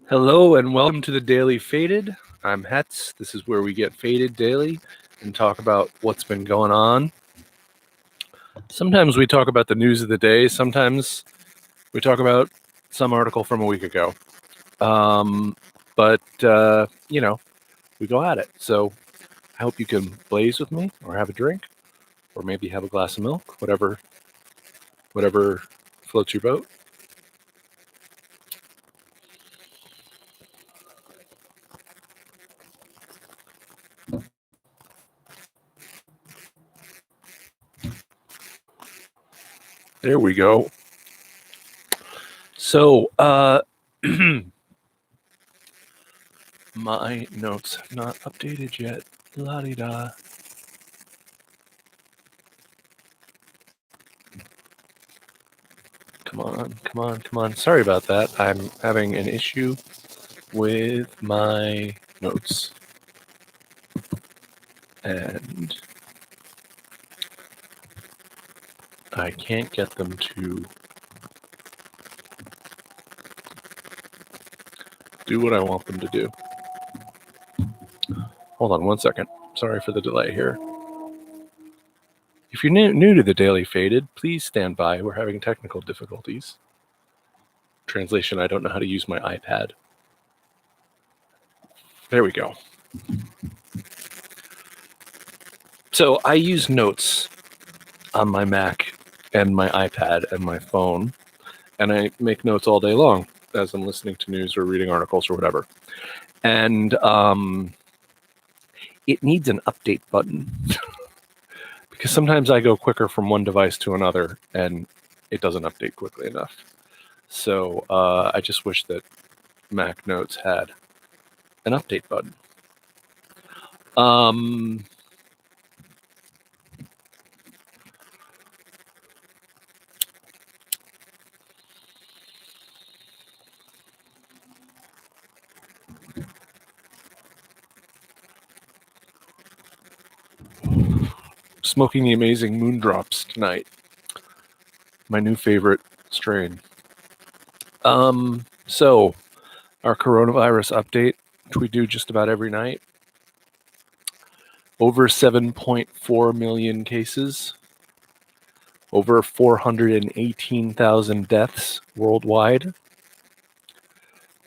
Hello and welcome to the Daily Faded. I'm Hetz. This is where we get faded daily and talk about what's been going on. Sometimes we talk about the news of the day. Sometimes we talk about some article from a week ago. But we go at it. So I hope you can blaze with me or have a drink or maybe have a glass of milk, whatever floats your boat. There we go. So, my notes have not updated yet. La-di-da. Come on. Sorry about that. I'm having an issue with my notes. And I can't get them to do what I want them to do. Hold on one second. Sorry for the delay here. If you're new to the Daily Faded, please stand by. We're having technical difficulties. Translation, I don't know how to use my iPad. There we go. So I use notes on my Mac and my iPad and my phone, and I make notes all day long as I'm listening to news or reading articles or whatever. And it needs an update button because sometimes I go quicker from one device to another and it doesn't update quickly enough. So I just wish that Mac Notes had an update button. Smoking the amazing Moondrops tonight. My new favorite strain. So our coronavirus update, which we do just about every night. Over 7.4 million cases. Over 418,000 deaths worldwide.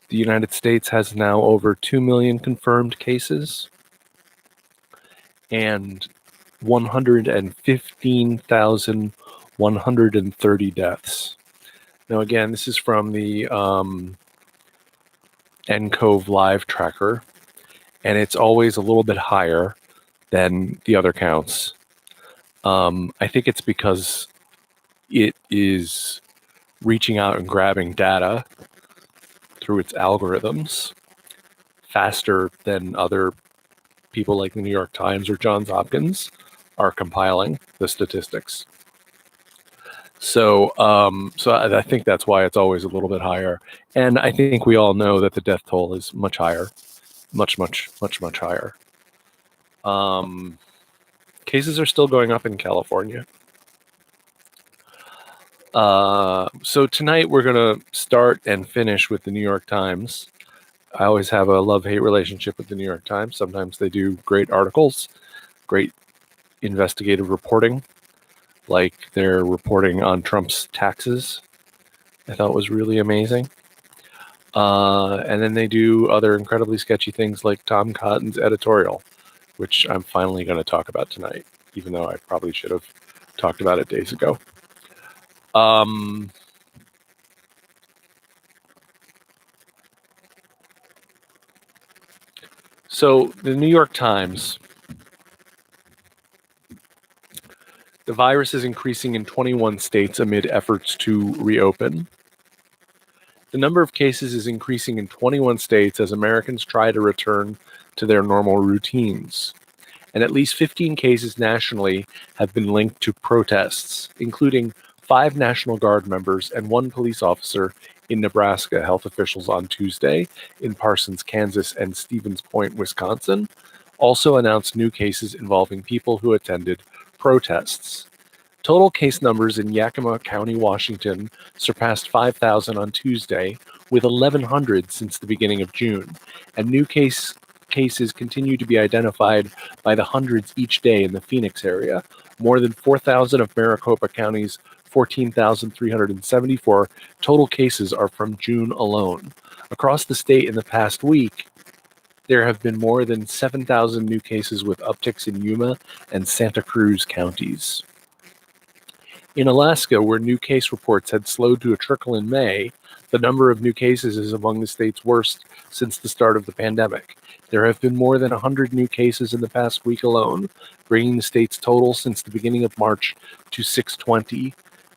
The United States has now over 2 million confirmed cases and 115,130 deaths. Now, again, this is from the nCoV live tracker, and it's always a little bit higher than the other counts. I think it's because it is reaching out and grabbing data through its algorithms faster than other people like the New York Times or Johns Hopkins are compiling the statistics. So I think that's why it's always a little bit higher. And I think we all know that the death toll is much higher, much higher. Cases are still going up in California. So tonight we're going to start and finish with the New York Times. I always have a love-hate relationship with the New York Times. Sometimes they do great articles, great investigative reporting, like their reporting on Trump's taxes. I thought was really amazing. And then they do other incredibly sketchy things like Tom Cotton's editorial, which I'm finally going to talk about tonight, even though I probably should have talked about it days ago. So the New York Times, the virus is increasing in 21 states amid efforts to reopen. The number of cases is increasing in 21 states as Americans try to return to their normal routines. And at least 15 cases nationally have been linked to protests, including 5 National Guard members and 1 police officer in Nebraska, health officials on Tuesday, in Parsons, Kansas, and Stevens Point, Wisconsin, also announced new cases involving people who attended protests. Total case numbers in Yakima County, Washington surpassed 5,000 on Tuesday, with 1,100 since the beginning of June, and new cases continue to be identified by the hundreds each day in the Phoenix area. More than 4,000 of Maricopa County's 14,374 total cases are from June alone. Across the state in the past week, there have been more than 7,000 new cases with upticks in Yuma and Santa Cruz counties. In Alaska, where new case reports had slowed to a trickle in May, the number of new cases is among the state's worst since the start of the pandemic. There have been more than 100 new cases in the past week alone, bringing the state's total since the beginning of March to 620.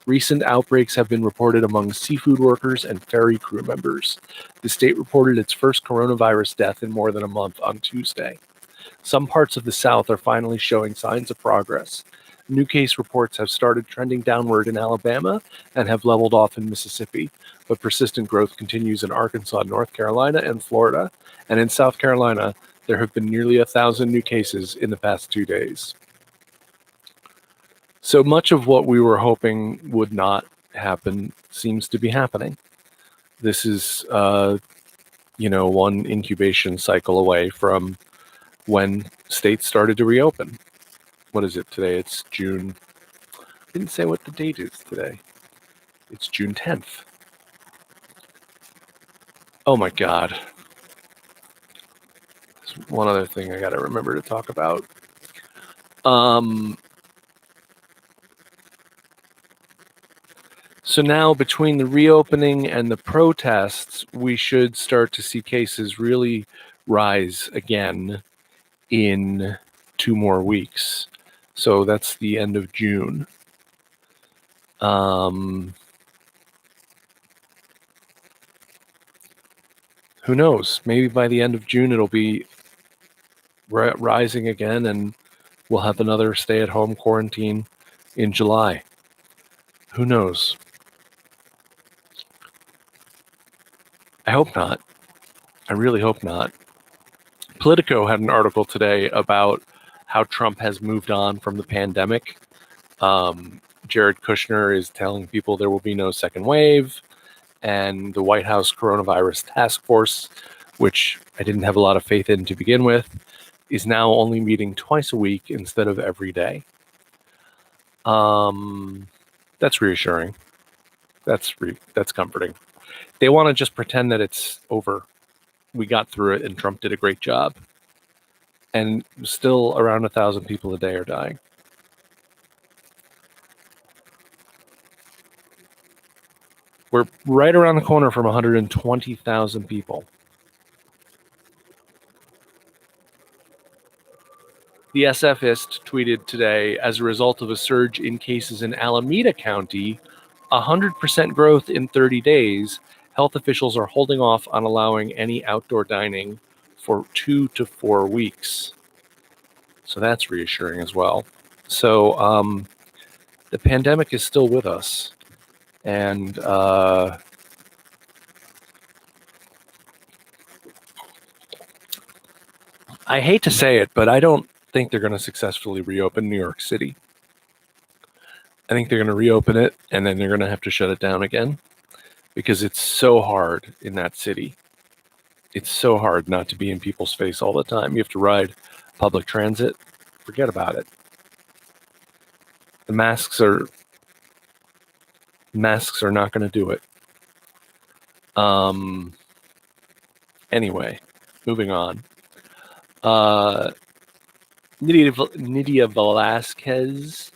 Recent outbreaks have been reported among seafood workers and ferry crew members. The state reported its first coronavirus death in more than a month on Tuesday. Some parts of the South are finally showing signs of progress. New case reports have started trending downward in Alabama and have leveled off in Mississippi, but persistent growth continues in Arkansas, North Carolina, and Florida. And in South Carolina, there have been nearly 1,000 new cases in the past 2 days. So much of what we were hoping would not happen seems to be happening. This is, one incubation cycle away from when states started to reopen. What is it today? It's June. I didn't say what the date is today. It's June 10th. Oh my God. There's one other thing I got to remember to talk about. So now between the reopening and the protests, we should start to see cases really rise again in 2 more weeks. So that's the end of June. Who knows? Maybe by the end of June it'll be rising again and we'll have another stay-at-home quarantine in July. Who knows? I hope not. I really hope not. Politico had an article today about how Trump has moved on from the pandemic. Jared Kushner is telling people there will be no second wave, and the White House Coronavirus Task Force, which I didn't have a lot of faith in to begin with, is now only meeting twice a week instead of every day. That's reassuring. That's comforting. They want to just pretend that it's over. We got through it and Trump did a great job. And still around 1,000 people a day are dying. We're right around the corner from 120,000 people. The SFist tweeted today, as a result of a surge in cases in Alameda County, 100% growth in 30 days, health officials are holding off on allowing any outdoor dining for 2 to 4 weeks. So that's reassuring as well. So the pandemic is still with us. And I hate to say it, but I don't think they're going to successfully reopen New York City. I think they're going to reopen it and then they're going to have to shut it down again because it's so hard in that city. It's so hard not to be in people's face all the time. You have to ride public transit. Forget about it. The masks are not going to do it. Anyway, moving on. Nydia Velázquez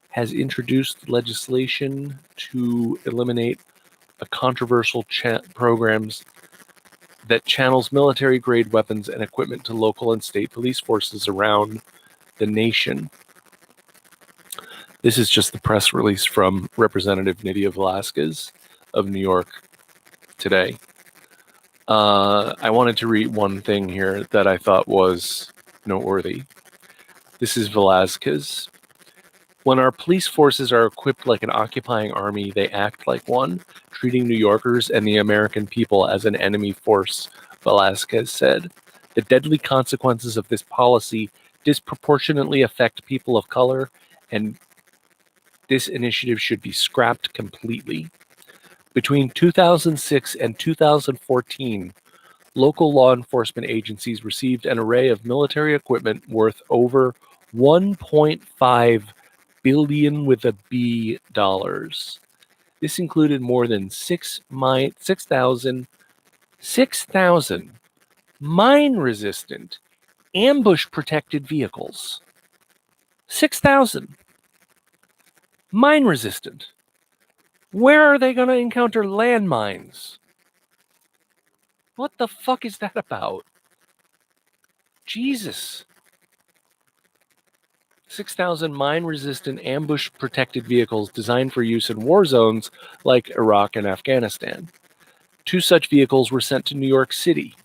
has introduced legislation to eliminate a controversial programs that channels military-grade weapons and equipment to local and state police forces around the nation. This is just the press release from Representative Nydia Velázquez of New York today. I wanted to read one thing here that I thought was noteworthy. This is Velázquez. When our police forces are equipped like an occupying army, they act like one, treating New Yorkers and the American people as an enemy force, Velázquez said. The deadly consequences of this policy disproportionately affect people of color, and this initiative should be scrapped completely. Between 2006 and 2014, local law enforcement agencies received an array of military equipment worth over 1.5 billion with a B dollars. This included more than 6,000 mine-resistant, ambush-protected vehicles. 6,000 mine-resistant. Where are they going to encounter landmines? What the fuck is that about? Jesus. 6,000 mine-resistant, ambush-protected vehicles designed for use in war zones like Iraq and Afghanistan. 2 such vehicles were sent to New York City.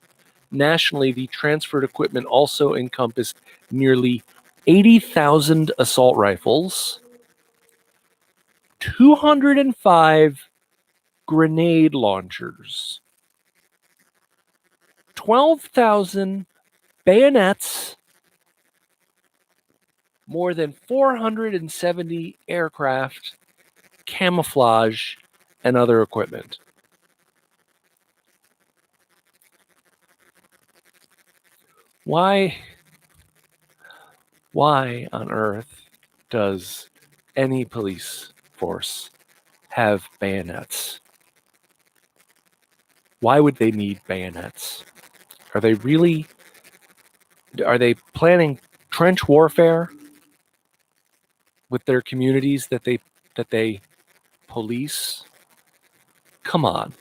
Nationally, the transferred equipment also encompassed nearly 80,000 assault rifles, 205 grenade launchers, 12,000 bayonets, more than 470 aircraft, camouflage, and other equipment. Why on earth does any police force have bayonets? Why would they need bayonets? Are they planning trench warfare with their communities that they police? Come on.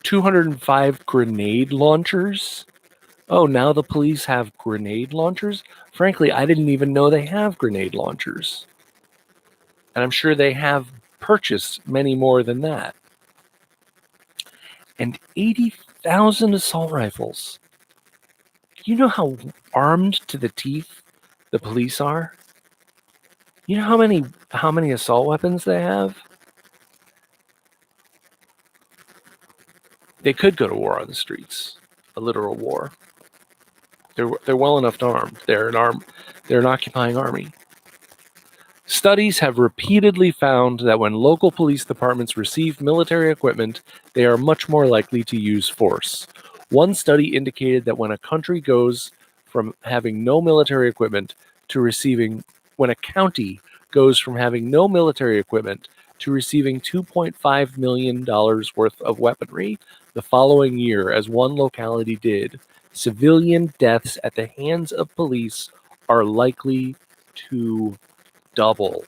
205 grenade launchers? Oh, now the police have grenade launchers? Frankly, I didn't even know they have grenade launchers. And I'm sure they have purchased many more than that. And 80,000 assault rifles. You know how armed to the teeth the police are? You know how many assault weapons they have? They could go to war on the streets, a literal war. They're well enough armed. They're an occupying army. Studies have repeatedly found that when local police departments receive military equipment, they are much more likely to use force. One study indicated that when a country goes from having no military equipment to receiving, when a county goes from having no military equipment to receiving $2.5 million worth of weaponry the following year, as one locality did, civilian deaths at the hands of police are likely to double.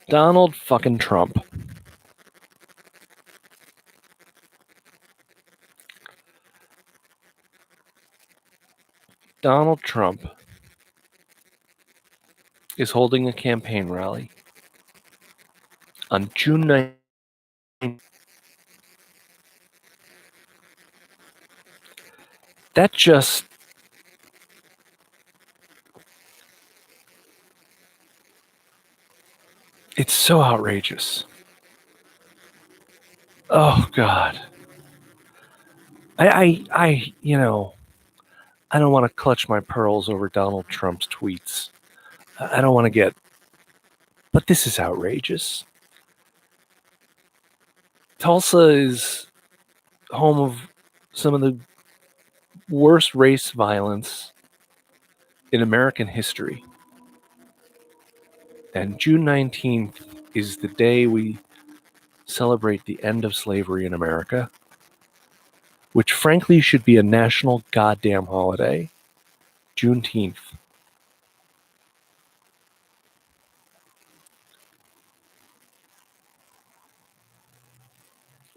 Donald fucking Trump. Donald Trump is holding a campaign rally on June 9th. That just it's so outrageous. Oh God. I I don't want to clutch my pearls over Donald Trump's tweets. I don't want to get, but this is outrageous. Tulsa is home of some of the worst race violence in American history. And June 19th is the day we celebrate the end of slavery in America, which frankly should be a national goddamn holiday. Juneteenth.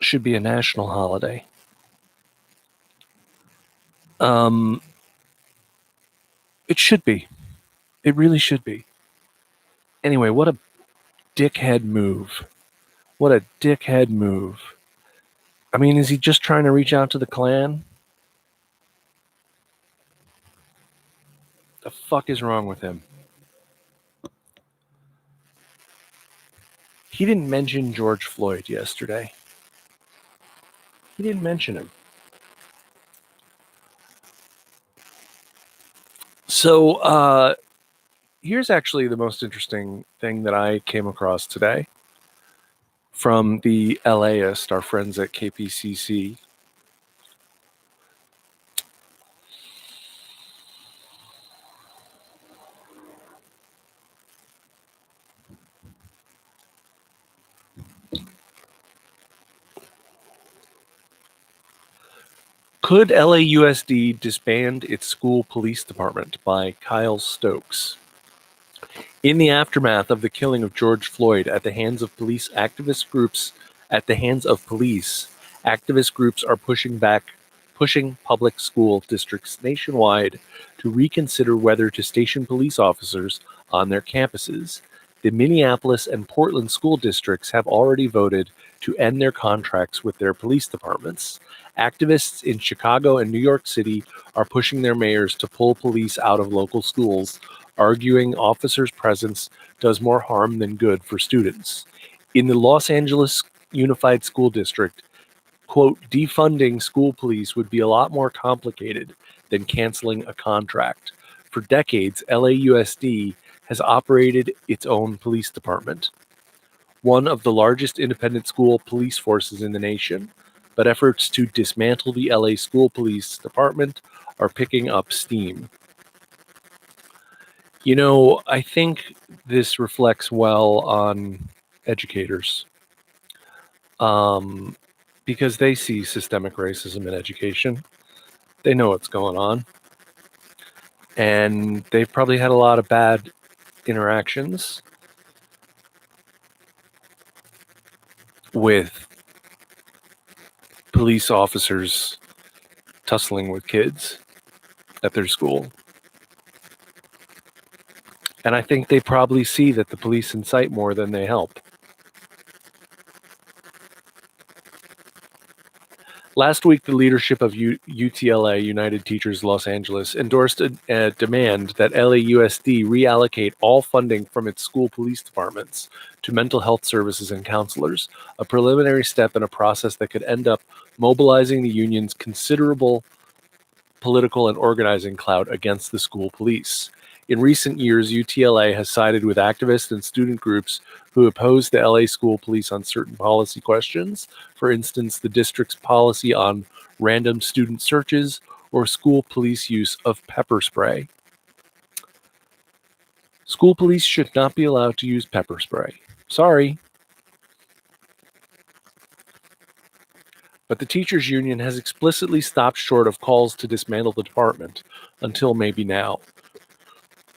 Should be a national holiday. It should be. It really should be. Anyway, what a dickhead move. What a dickhead move. I mean, is he just trying to reach out to the Klan? The fuck is wrong with him? he didn't mention George Floyd yesterday. He didn't mention him. So here's actually the most interesting thing that I came across today from the LAist, our friends at KPCC. Could LAUSD disband its school police department? By Kyle Stokes. In the aftermath of the killing of George Floyd at the hands of police, activist groups are pushing public school districts nationwide to reconsider whether to station police officers on their campuses. The Minneapolis and Portland school districts have already voted to end their contracts with their police departments. Activists in Chicago and New York City are pushing their mayors to pull police out of local schools, arguing officers' presence does more harm than good for students. In the Los Angeles Unified School District, quote, defunding school police would be a lot more complicated than canceling a contract. For decades, LAUSD has operated its own police department, one of the largest independent school police forces in the nation, but efforts to dismantle the LA School Police Department are picking up steam. You know, I think this reflects well on educators, because they see systemic racism in education. They know what's going on, and they've probably had a lot of bad interactions with police officers tussling with kids at their school. And I think they probably see that the police incite more than they help. Last week, the leadership of UTLA, United Teachers Los Angeles, endorsed a demand that LAUSD reallocate all funding from its school police departments to mental health services and counselors, a preliminary step in a process that could end up mobilizing the union's considerable political and organizing clout against the school police. In recent years, UTLA has sided with activists and student groups who oppose the LA school police on certain policy questions. For instance, the district's policy on random student searches or school police use of pepper spray. School police should not be allowed to use pepper spray. Sorry. But the teachers' union has explicitly stopped short of calls to dismantle the department, until maybe now.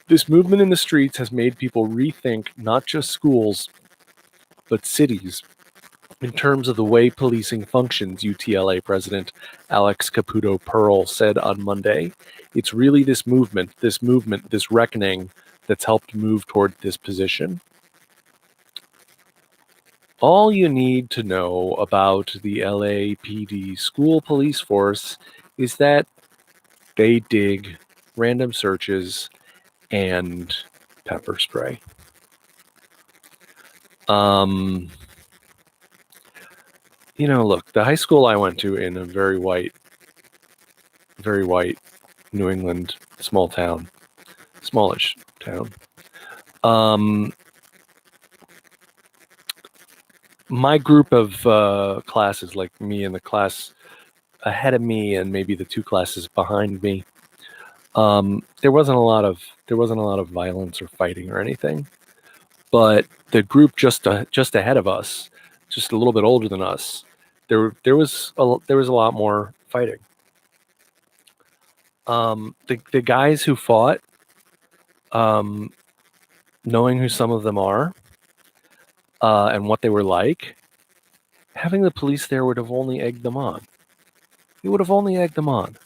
This movement in the streets has made people rethink not just schools, but cities in terms of the way policing functions, UTLA President Alex Caputo Pearl said on Monday. It's really this movement, this reckoning that's helped move toward this position. All you need to know about the LAPD school police force is that they dig random searches and pepper spray. You know, look, the high school I went to in a very white New England smallish town. My group of classes, like me and the class ahead of me and maybe the two classes behind me, there wasn't a lot of violence or fighting or anything. But the group just ahead of us, just a little bit older than us, there was a lot more fighting. The guys who fought, knowing who some of them are, and what they were like, having the police there would have only egged them on. It would have only egged them on.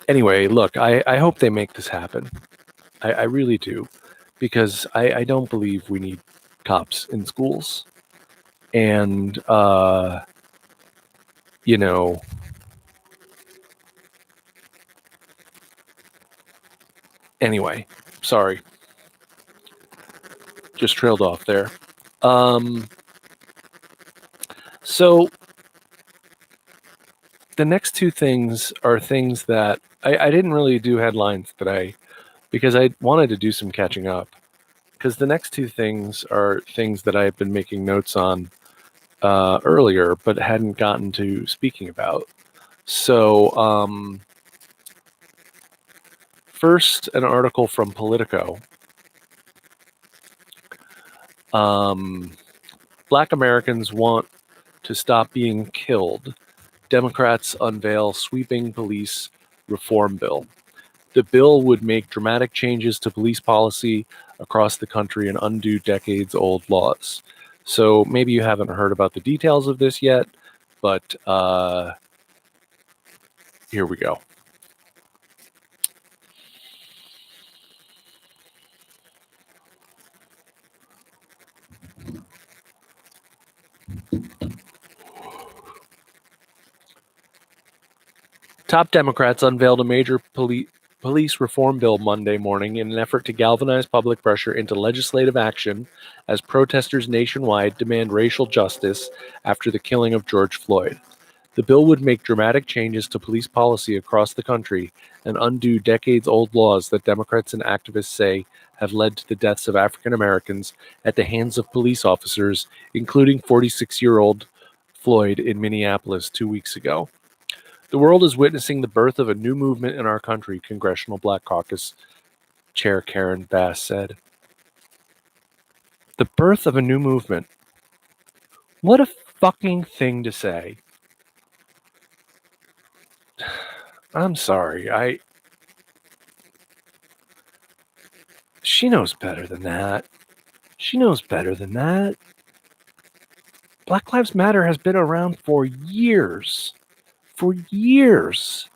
Anyway, look, I hope they make this happen. I really do, because I don't believe we need cops in schools. And, you know, anyway, Sorry. Just trailed off there. So the next two things are things that I didn't really do headlines today because I wanted to do some catching up. Because the next two things are things that I've been making notes on earlier, but hadn't gotten to speaking about. So, first, an article from Politico. Black Americans want to stop being killed. Democrats unveil sweeping police reform bill. The bill would make dramatic changes to police policy across the country and undo decades-old laws. So maybe you haven't heard about the details of this yet, but here we go. Top Democrats unveiled a major police reform bill Monday morning in an effort to galvanize public pressure into legislative action as protesters nationwide demand racial justice after the killing of George Floyd. The bill would make dramatic changes to police policy across the country and undo decades-old laws that Democrats and activists say have led to the deaths of African Americans at the hands of police officers, including 46-year-old Floyd in Minneapolis 2 weeks ago. The world is witnessing the birth of a new movement in our country, Congressional Black Caucus Chair Karen Bass said. The birth of a new movement. What a fucking thing to say. I'm sorry. She knows better than that. She knows better than that. Black Lives Matter has been around for years. For years.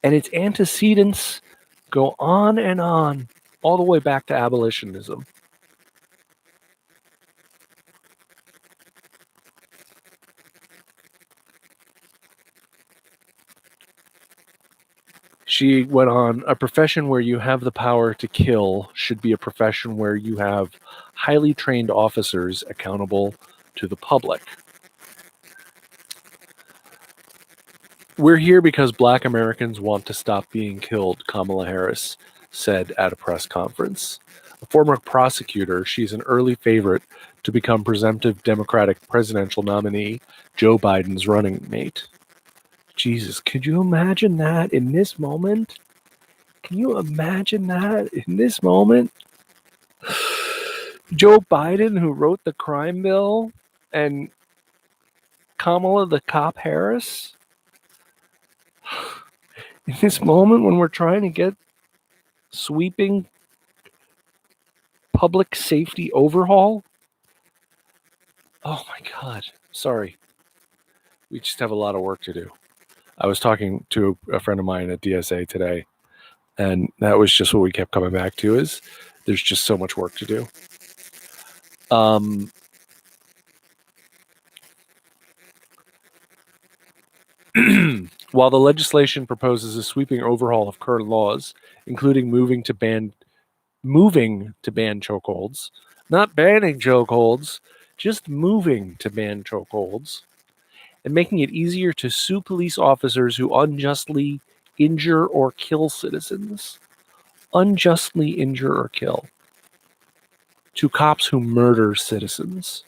And its antecedents go on and on, all the way back to abolitionism. She went on, a profession where you have the power to kill should be a profession where you have highly trained officers accountable to the public. We're here because Black Americans want to stop being killed, Kamala Harris said at a press conference. A former prosecutor, she's an early favorite to become presumptive Democratic presidential nominee, Joe Biden's running mate. Jesus, could you imagine that in this moment? Can you imagine that in this moment? Joe Biden, who wrote the crime bill, and Kamala the cop Harris? In this moment when we're trying to get sweeping public safety overhaul? Oh my God. Sorry. We just have a lot of work to do. I was talking to a friend of mine at DSA today, and that was just what we kept coming back to is there's just so much work to do. While the legislation proposes a sweeping overhaul of current laws, including moving to ban chokeholds, not banning chokeholds, just moving to ban chokeholds, and making it easier to sue police officers who unjustly injure or kill citizens. Unjustly injure or kill. To cops who murder citizens.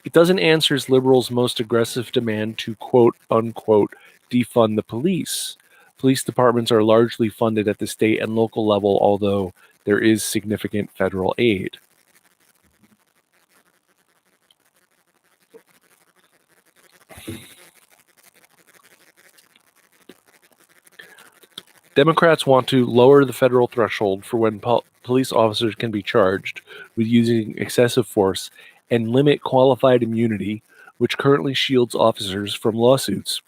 It doesn't answer liberals' most aggressive demand to quote unquote defund the police. Police departments are largely funded at the state and local level, although there is significant federal aid. Democrats want to lower the federal threshold for when police officers can be charged with using excessive force and limit qualified immunity, which currently shields officers from lawsuits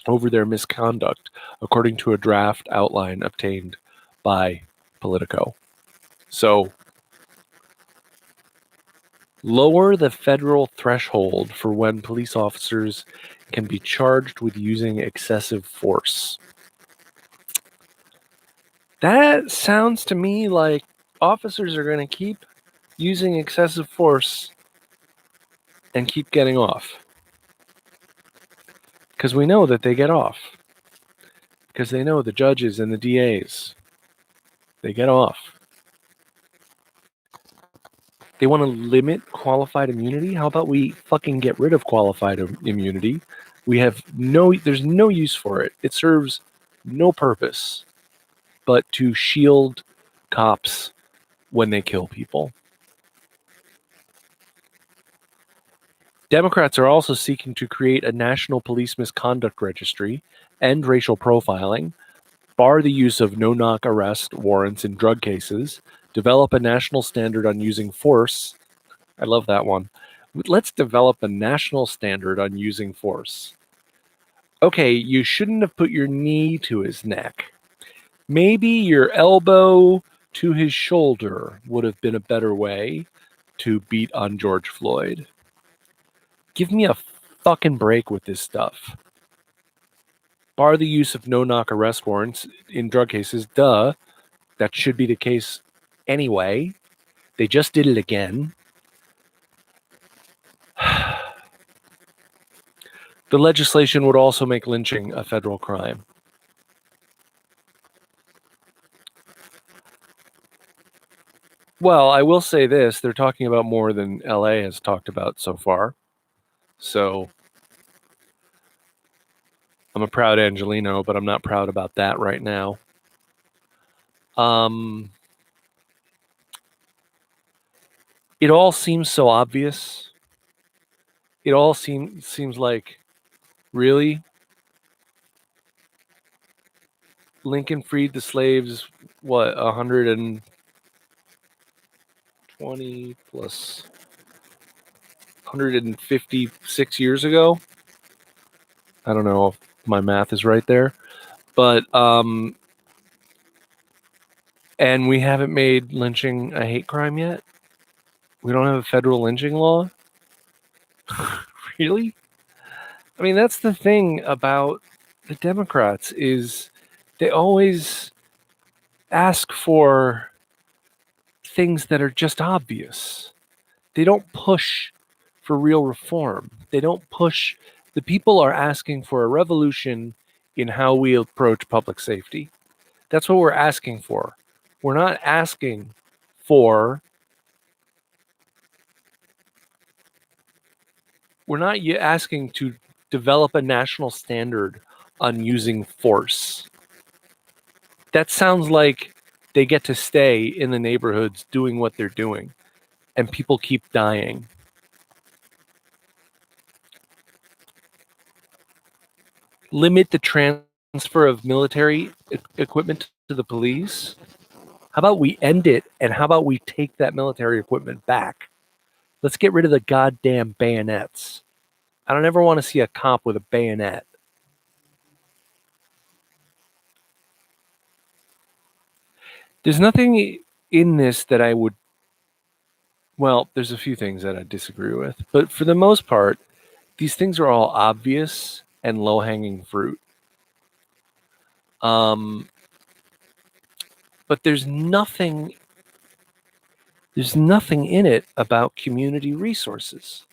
over their misconduct, according to a draft outline obtained by Politico. So, lower the federal threshold for when police officers can be charged with using excessive force. That sounds to me like officers are going to keep using excessive force and keep getting off. Because we know that they get off. Because they know the judges and the DAs, they get off. They want to limit qualified immunity. How about we fucking get rid of qualified immunity? There's no use for it. It serves no purpose but to shield cops when they kill people. Democrats are also seeking to create a national police misconduct registry, end racial profiling, bar the use of no-knock arrest warrants in drug cases, develop a national standard on using force. I love that one. Let's develop a national standard on using force. Okay, you shouldn't have put your knee to his neck. Maybe your elbow to his shoulder would have been a better way to beat on George Floyd. Give me a fucking break with this stuff. Bar the use of no-knock arrest warrants in drug cases. Duh. That should be the case anyway. They just did it again. The legislation would also make lynching a federal crime. Well, I will say this. They're talking about more than LA has talked about so far. So I'm a proud Angelino, but I'm not proud about that right now. It all seems so obvious. It all seems like, really? Lincoln freed the slaves, what, 120 plus 156 years ago? I don't know if my math is right there. But, and we haven't made lynching a hate crime yet? We don't have a federal lynching law? Really? I mean, that's the thing about the Democrats is they always ask for things that are just obvious. They don't push for real reform. They don't push. The people are asking for a revolution in how we approach public safety. That's what we're asking for. We're not asking for. We're not asking to develop a national standard on using force. That sounds like they get to stay in the neighborhoods doing what they're doing, and people keep dying. Limit the transfer of military equipment to the police. How about we end it, and how about we take that military equipment back? Let's get rid of the goddamn bayonets. I don't ever want to see a cop with a bayonet. There's nothing in this that I would. Well, there's a few things that I disagree with, but for the most part, these things are all obvious and low-hanging fruit. But there's nothing in it about community resources.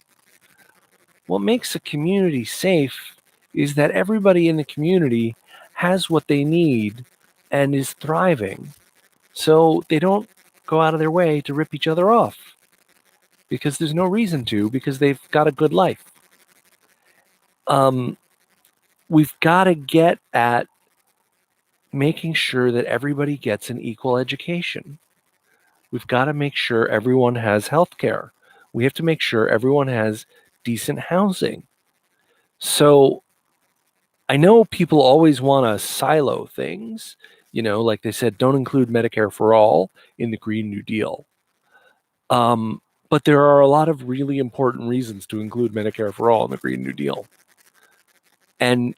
What makes a community safe is that everybody in the community has what they need and is thriving. So they don't go out of their way to rip each other off because there's no reason to, because they've got a good life. We've got to get at making sure that everybody gets an equal education. We've got to make sure everyone has health care. We have to make sure everyone has decent housing. So I know people always want to silo things, like they said, don't include Medicare for all in the Green New Deal. But there are a lot of really important reasons to include Medicare for all in the Green New Deal. And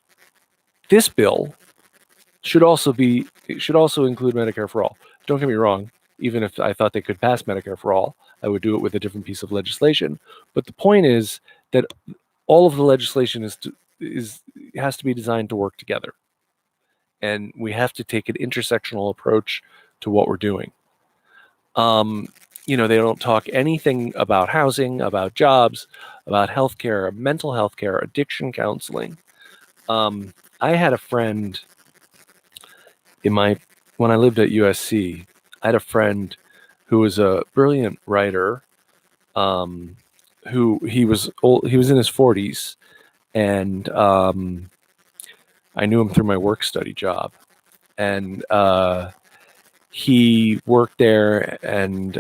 this bill should also include Medicare for all. Don't get me wrong. Even if I thought they could pass Medicare for all, I would do it with a different piece of legislation. But the point is that all of the legislation has to be designed to work together. and we have to take an intersectional approach to what we're doing. They don't talk anything about housing, about jobs, about healthcare, mental health care, addiction counseling. I had a friend when I lived at USC. I had a friend who was a brilliant writer. Who he was old, he was in his 40s, and I knew him through my work study job, and he worked there, and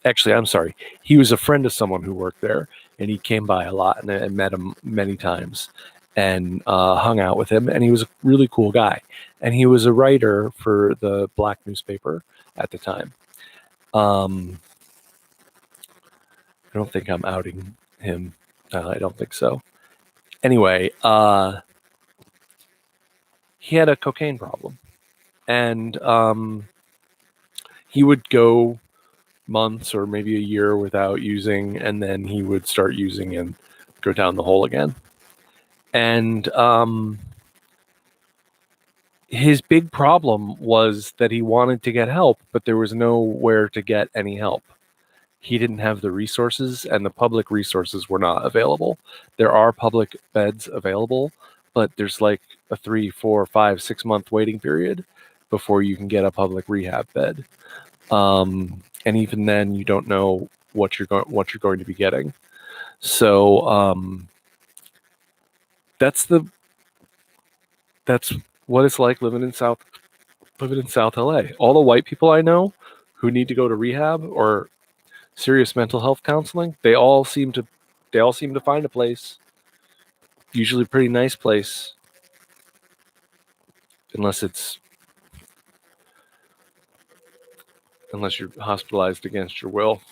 actually, I'm sorry, he was a friend of someone who worked there, and he came by a lot, and I met him many times, and hung out with him, and he was a really cool guy, and he was a writer for the black newspaper at the time. I don't think I'm outing him. I don't think so. Anyway, he had a cocaine problem, and he would go months or maybe a year without using, and then he would start using and go down the hole again. And his big problem was that he wanted to get help, but there was nowhere to get any help. He didn't have the resources, and the public resources were not available. There are public beds available, but there's like a 3, 4, 5, 6 month waiting period before you can get a public rehab bed. And even then, you don't know what you're going to be getting. So that's what it's like living in South LA. All the white people I know who need to go to rehab or serious mental health counseling, they all seem to find a place, usually a pretty nice place, unless you're hospitalized against your will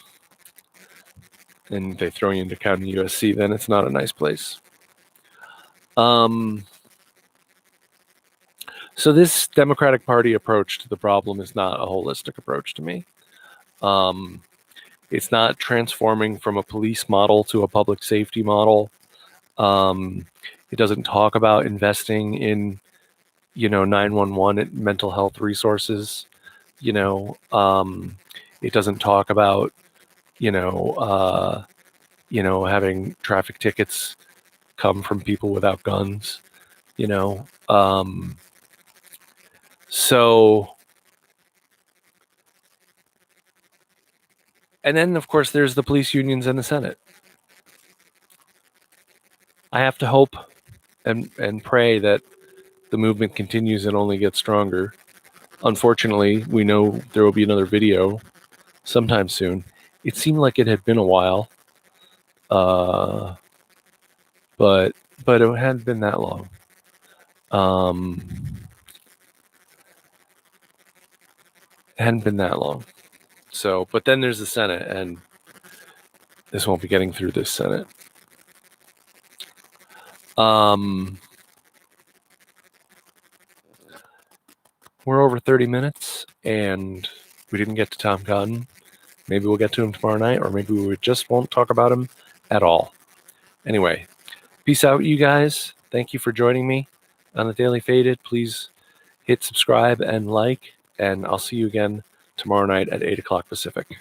and they throw you into County USC, then it's not a nice place. So this Democratic Party approach to the problem is not a holistic approach to me. It's not transforming from a police model to a public safety model. It doesn't talk about investing in, 911 mental health resources. It doesn't talk about, having traffic tickets come from people without guns. So, and then of course there's the police unions and the Senate. I have to hope and pray that the movement continues and only gets stronger. Unfortunately, we know there will be another video sometime soon. It seemed like it had been a while, but it hadn't been that long. It hadn't been that long. So, but then there's the Senate, and this won't be getting through this Senate. We're over 30 minutes, and we didn't get to Tom Cotton. Maybe we'll get to him tomorrow night, or maybe we just won't talk about him at all. Anyway, peace out, you guys. Thank you for joining me on the Daily Faded. Please hit subscribe and like, and I'll see you again tomorrow night at 8 o'clock Pacific.